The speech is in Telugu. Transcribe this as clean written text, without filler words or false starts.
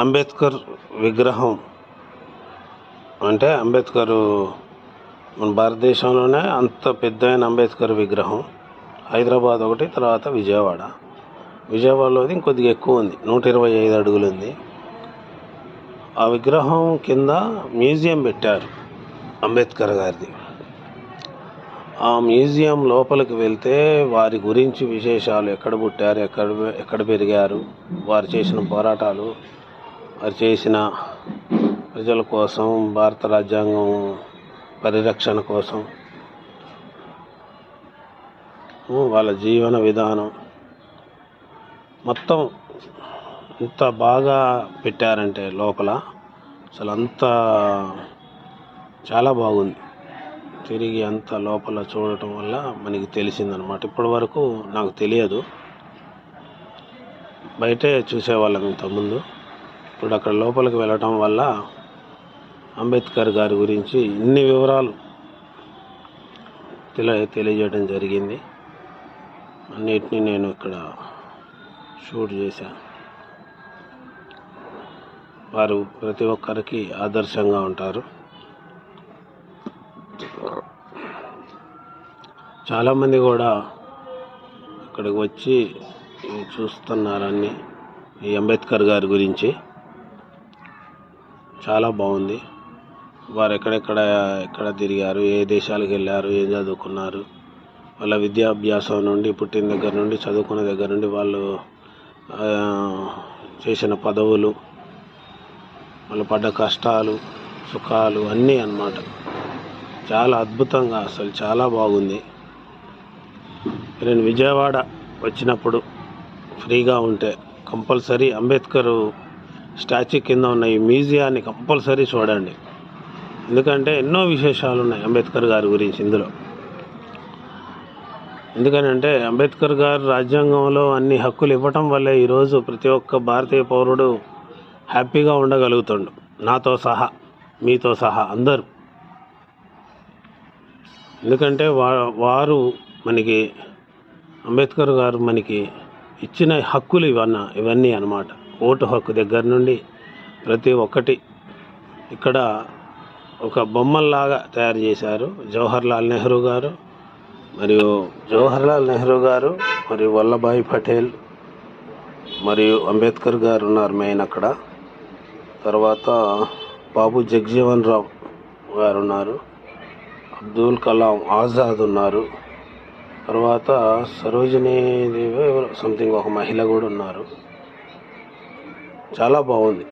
అంబేద్కర్ విగ్రహం అంటే అంబేద్కర్ మన భారతదేశంలోనే అంత పెద్దయిన అంబేద్కర్ విగ్రహం హైదరాబాద్ ఒకటి, తర్వాత విజయవాడలోది ఇంకొద్దిగా ఎక్కువ ఉంది, 125 అడుగులు ఉంది. ఆ విగ్రహం కింద మ్యూజియం పెట్టారు అంబేద్కర్ గారిది. ఆ మ్యూజియం లోపలికి వెళ్తే వారి గురించి విశేషాలు, ఎక్కడ పుట్టారు, ఎక్కడ పెరిగారు, వారు చేసిన పోరాటాలు, వారు చేసిన ప్రజల కోసం, భారత రాజ్యాంగం పరిరక్షణ కోసం, వాళ్ళ జీవన విధానం మొత్తం ఎంత బాగా పెట్టారంటే లోపల అసలు అంతా చాలా బాగుంది. తిరిగి అంత లోపల చూడటం వల్ల మనకి తెలిసిందనమాట. ఇప్పటి వరకు నాకు తెలియదు, బయటే చూసేవాళ్ళం ఇంతకుముందు. ఇప్పుడు అక్కడ లోపలికి వెళ్ళటం వల్ల అంబేద్కర్ గారి గురించి ఇన్ని వివరాలు తెలియజేయడం జరిగింది. అన్నిటినీ నేను ఇక్కడ షూట్ చేశాను. వారు ప్రతి ఒక్కరికి ఆదర్శంగా ఉంటారు. చాలామంది కూడా ఇక్కడికి వచ్చి చూస్తున్నారని ఈ అంబేద్కర్ గారి గురించి. చాలా బాగుంది. వారు ఎక్కడ తిరిగారు, ఏ దేశాలకు వెళ్ళారు, ఏం చదువుకున్నారు, వాళ్ళ విద్యాభ్యాసం నుండి, పుట్టిన దగ్గర నుండి, చదువుకున్న దగ్గర నుండి, వాళ్ళు చేసిన పదవులు, వాళ్ళు పడ్డ కష్టాలు, సుఖాలు అన్నీ అన్నమాట. చాలా అద్భుతంగా, అసలు చాలా బాగుంది. నేను విజయవాడ వచ్చినప్పుడు ఫ్రీగా ఉంటే కంపల్సరీ అంబేద్కర్ స్టాచ్యూ కింద ఉన్న ఈ మ్యూజియాన్ని కంపల్సరీ చూడండి. ఎందుకంటే ఎన్నో విశేషాలు ఉన్నాయి అంబేద్కర్ గారి గురించి ఇందులో. ఎందుకనంటే అంబేద్కర్ గారు రాజ్యాంగంలో అన్ని హక్కులు ఇవ్వటం వల్లే ఈరోజు ప్రతి ఒక్క భారతీయ పౌరుడు హ్యాపీగా ఉండగలుగుతాడు, నాతో సహా, మీతో సహా అందరూ. ఎందుకంటే వారు మనకి, అంబేద్కర్ గారు మనకి ఇచ్చిన హక్కులు ఇవన్నీ అన్నమాట. ఓటు హక్కు దగ్గర నుండి ప్రతి ఒక్కటి ఇక్కడ ఒక బొమ్మల్లాగా తయారు చేశారు. జవహర్లాల్ నెహ్రూ గారు మరియు వల్లభాయ్ పటేల్ మరియు అంబేద్కర్ గారు ఉన్నారు మెయిన్ అక్కడ. తర్వాత బాబు జగజీవన్ రామ్ గారు ఉన్నారు, అబ్దుల్ కలాం ఆజాద్ ఉన్నారు, తర్వాత సరోజినీ దేవి సంథింగ్ ఒక మహిళ కూడా ఉన్నారు. చాలా బాగుంది.